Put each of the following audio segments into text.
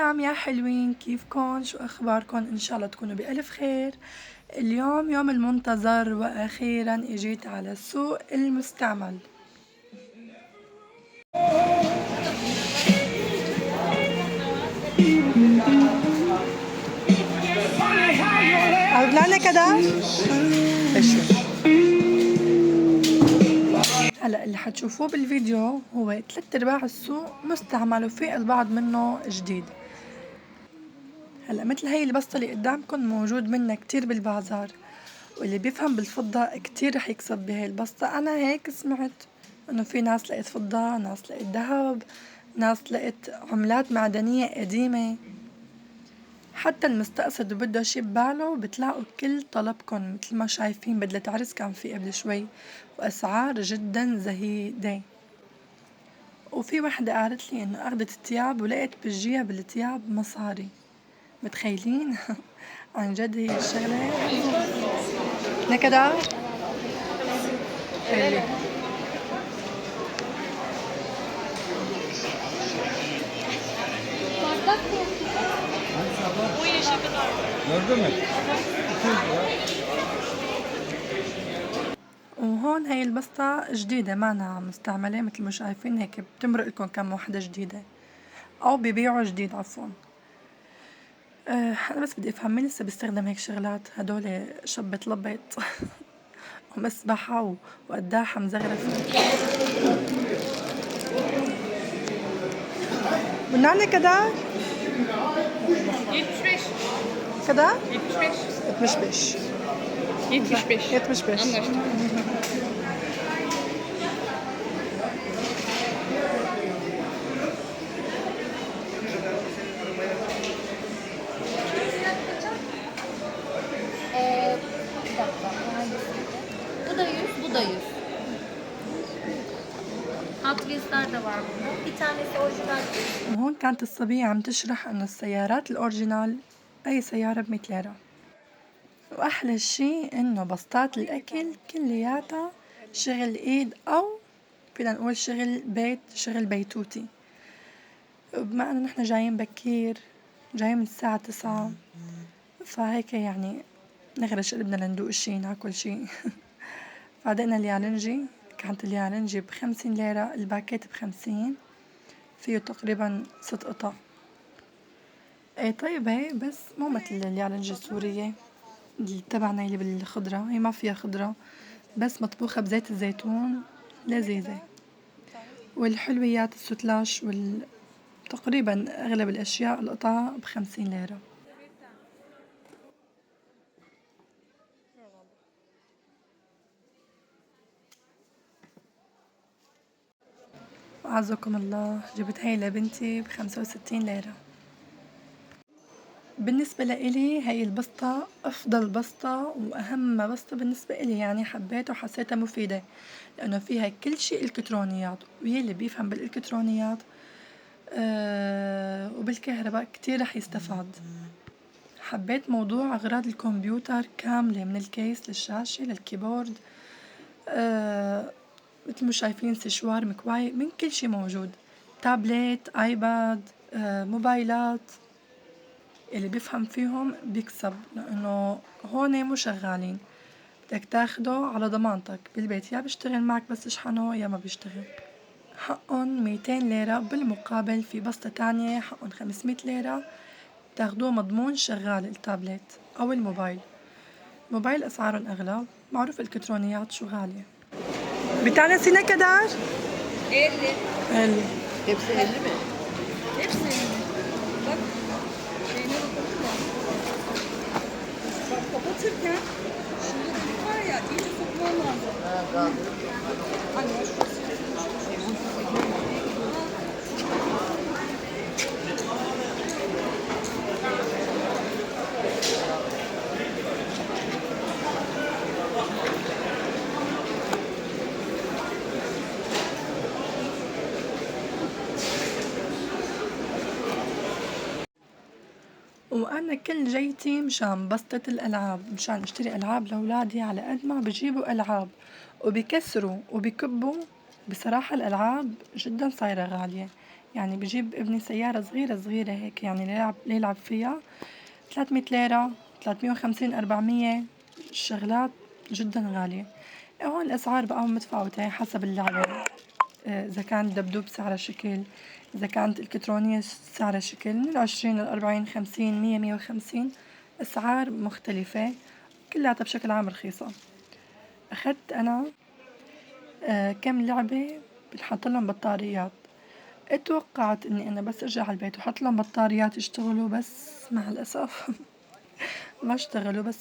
سلام يا حلوين، كيفكن؟ شو اخباركن؟ ان شاء الله تكونوا بألف خير. اليوم يوم المنتظر واخيرا اجيت على السوق المستعمل. عربلانة كداش؟ اشوف. هلا اللي حتشوفوه بالفيديو هو 3/4 السوق مستعمل وفي البعض منه جديد. هلا مثل هي البسطة اللي قدامكم موجود منها كتير بالبازار، واللي بيفهم بالفضة كتير رح يكسب بهاي البسطة. أنا هيك سمعت إنه في ناس لقيت فضة، ناس لقيت ذهب، ناس لقيت عملات معدنية قديمة. حتى المستقصد وبده شي بباله بتلاقوا كل طلبكن. مثل ما شايفين بدلة عرس كان في قبل شوي وأسعار جدا زهيدة. وفي وحدة قالت لي إنه أخدت التياب ولقيت بجيها بالتياب مصاري. متخيلين؟ عن جد هي الشغلة نكدا حلو. Gördün mü? وهون هي البسطة جديدة مانا مستعملة، مثل ما شايفين هيك بتمرق لكم كم وحدة جديدة أو ببيعوا جديد عفوا. أنا بس بدي أفهم مين لسه بيستخدم هيك شغلات؟ هدول شبة لبط ومسبحة وقداحة مزغرفة. والنعنة كدا 75. كدا 75. 75 75. 75 Anlaştık. Bir dakika. Hangisiydi? Bu da 100, bu da 100. Hot Wheels'lar da var burada. Bir tanesi orijinal. وهون كانت الصبية عم تشرح إنه السيارات الأورجينال أي سيارة ب100 ليرة. وأحلى شي إنه بسطات الأكل كلياتها شغل إيد أو فينا نقول شغل بيت، شغل بيتوتي. بما إنه نحنا جايين بكير، جايين من الساعة 9، فهيك يعني نغرش قلبنا لندوق شي ناكل شي. فعدقنا اليالنجي. كانت اليالنجي ب50 ليرة، الباكيت ب50، فيه تقريبا 6 قطع. ايه طيبة بس مو مثل اليالنجي السورية اللي تبعنا اللي بالخضرة. هي ما فيها خضرة بس مطبوخة بزيت الزيتون، لذيذة. والحلويات السوتلاش تقريبا أغلب الأشياء القطعة ب50 ليرة. أعزكم الله جبت هاي لبنتي ب65 ليرة. بالنسبة لإلي هاي البسطة أفضل بسطة وأهم بسطة بالنسبة إلي، يعني حبيتها وحسيتها مفيدة لأنه فيها كل شيء إلكترونيات، ويلي بيفهم بالإلكترونيات وبالكهرباء كتير رح يستفاد. حبيت موضوع أغراض الكمبيوتر كاملة من الكيس للشاشة للكيبورد، مثل ما شايفين سشوار، مكواي، من كل شي موجود. تابلت، آيباد، موبايلات. اللي بيفهم فيهم بيكسب لأنه هون مو شغالين، بدك تاخده على ضمانتك بالبيت، يا بيشتغل معك بس تشحنه يا ما بيشتغل. حقن 200 ليرة، بالمقابل في بسطة تانية حقن 500 ليرة تاخدوه مضمون شغال التابلت أو الموبايل. الموبايل أسعارهم أغلى، معروف الإلكترونيات شو غالية. بتاع سينا كدار 50. حلو. Hepsi 50 mi? Hepsi 50. Bak şeyine bakın. Bak kapatırken şurada delik var ya, iyice sokman lazım. Ha, kaldı. Hani şurası. وأنا كل جيتي مشان بسطة الألعاب، مشان أشتري ألعاب لأولادي. على قد ما بجيبوا ألعاب وبكسروا وبكبوا، بصراحة الألعاب جدا صايرة غالية. يعني بجيب ابني سيارة صغيرة هيك يعني ليلعب فيها 300 ليرة 350 400 الشغلات جدا غالية. هون الأسعار بقى متفاوتة حسب اللعبة، إذا كانت دبدوب سعرها شكل، إذا كانت إلكترونية سعرها شكل من 20 ل40 50 100 150 أسعار مختلفة كلّياتها بشكل عام رخيصة. أخدت أنا كم لعبة بنحطلن بطاريات، اتوقعت إني أنا بس أرجع عالبيت وأحطلن بطاريات يشتغلوا بس مع الأسف ما اشتغلوا بس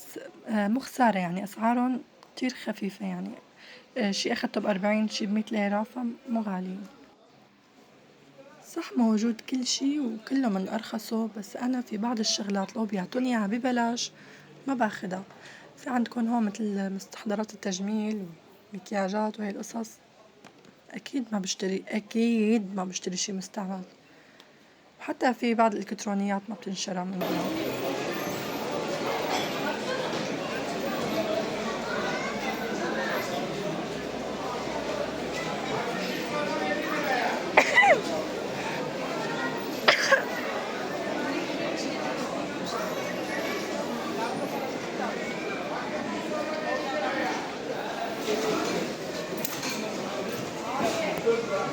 مو خسارة يعني أسعارٌ كتير خفيفة يعني شي أخدته ب40 شي ب100 ليرة فمو غاليين. صح موجود كل شي وكله من أرخصه بس أنا في بعض الشغلات لو بيعطوني إياها ببلاش ما باخدها. في عندكن هون متل مستحضرات التجميل ومكياجات وهي القصص أكيد ما بشتري شي مستعمل، وحتى في بعض الإلكترونيات ما بتنشرى من هون.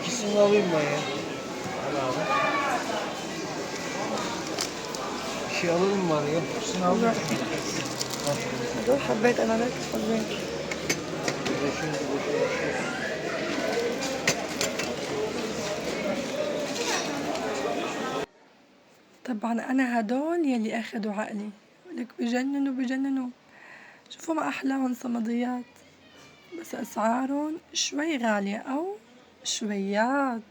İkisini alayım ben ya. Al abi. Bir şey alır mı var ya? İkisini alayım. هدول حبيت أنا لك حلوين. Bir de şunu bir de şunu. طبعا أنا هدول يلي أخدوا عقلي لك بجننوا شوفوا ما أحلاهم صمديات بس أسعارهم شوي غالية أو شويات.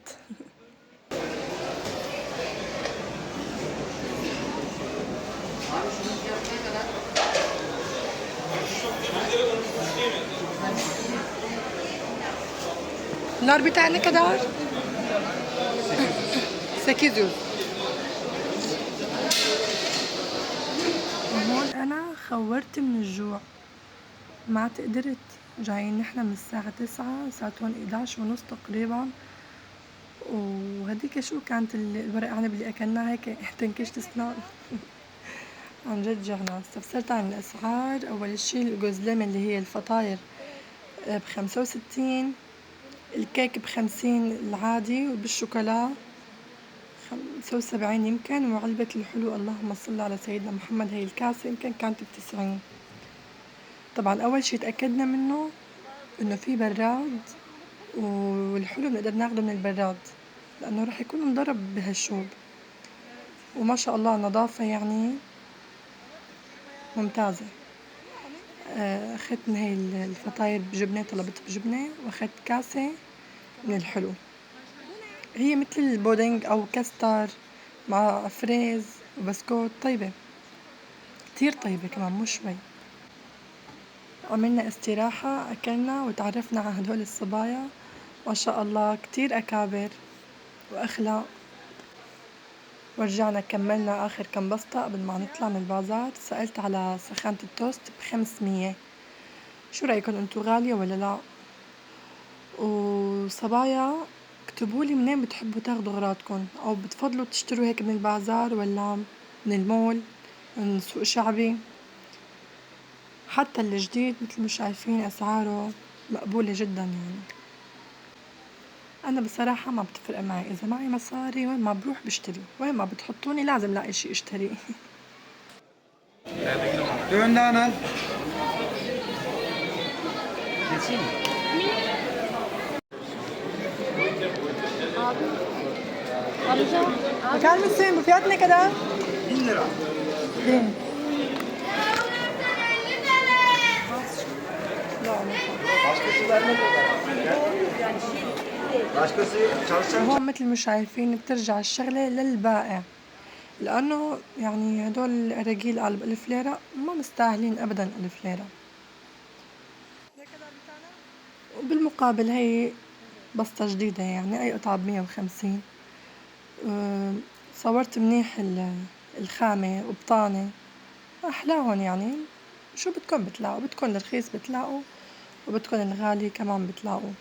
النار بتاعنا كدار 800. وهون أنا خورت من الجوع ما قدرت جايين نحنا من الساعة 9 ساعتون 11:30 تقريبا وهديك شو كانت الورق عنب اللي أكلناه هيك تنكشت اسنان عن جد جعنا. استفسرت عن الأسعار. أول شي الجوزلمة اللي هي الفطاير ب65، الكيك ب50 العادي وبالشوكولا 75 يمكن، وعلبة الحلو اللهم صل على سيدنا محمد هي الكاسة يمكن كانت ب90. طبعا أول شي تأكدنا منه إنه في براد والحلو بنقدر ناخده من البراد لأنه رح يكون مضرب بهالشوب، وما شاء الله نظافة يعني ممتازة. أخدت من هاي الفطاير بجبنة طلبت بجبنة وأخدت كاسة من الحلو هي مثل البودنج أو كاستر مع فريز وبسكوت طيبة كتير طيبة كمان مو شوي. عملنا استراحة أكلنا وتعرفنا على هدول الصبايا ما شاء الله كتير أكابر وأخلاق، ورجعنا كملنا آخر كم بسطة قبل ما نطلع من البازار. سألت على سخانة التوست ب500 شو رأيكن انتو غالية ولا لا؟ وصبايا اكتبولي منين بتحبوا تاخدوا أغراضكن أو بتفضلوا تشتروا هيك من البازار ولا من المول من سوق شعبي. حتى الجديد مثل ما شايفين أسعاره مقبولة جدا يعني. أنا بصراحة ما بتفرق معي إذا معي مصاري وين ما بروح بشتري وين ما بتحطوني لازم لاقي شي اشتري Önden al. Keseyim mi? Amca, Bakar mısın bu fiyat ne kadar? 1000 lira. Değil mi? لا Başkası vermez o zaman. Başkası çalışacak. هون مثل ما شايفين بترجع الشغلة للبائع لأنه يعني هدول الأراجيل قالوا ب1000 ليرة ما مستاهلين أبدا 1000 ليرة. وبالمقابل هي بسطة جديدة يعني أي قطعة ب150. صورت منيح الخامة وبطانة أحلاهم يعني شو بدكن بتلاقوا بدكن الرخيص بتلاقوا وبدكن الغالي كمان بتلاقوا.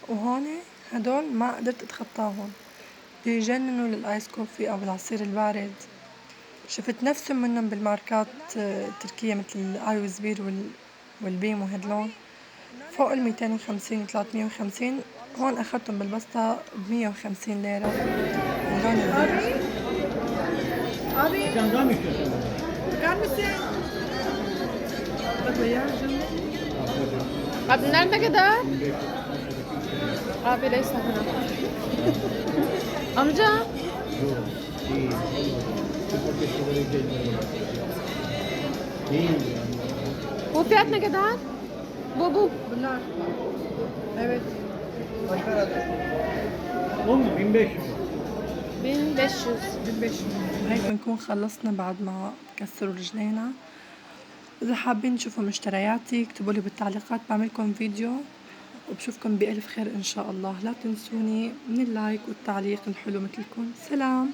وهون هدول ما قدرت اتخطاهم، بيجننوا للآيس كوفي أو العصير البارد. شفت نفسهم منهم بالماركات التركية مثل الآيوز بير والبيم وهدلون فوق 250 350. هون أخدتهم بالبسطة ب150 ليرة اللون البيج. Abi Sen daha mı istiyorsun? bakar mısın? Bak ya canım. Abi nerede kadar? Abi ليس هنا. Amca. Değil. Değil. Bu fiyat ne kadar? Bu. Bunlar. Evet. Kaç para? 10 mu? 1500. 1500. 1500. هيك بنكون خلصنا بعد ما كسروا رجلينا. إذا حابين تشوفوا مشترياتي اكتبوا لي بالتعليقات، بعملكم فيديو، وبشوفكم بألف خير إن شاء الله. لا تنسوني من اللايك والتعليق الحلو مثلكم. سلام.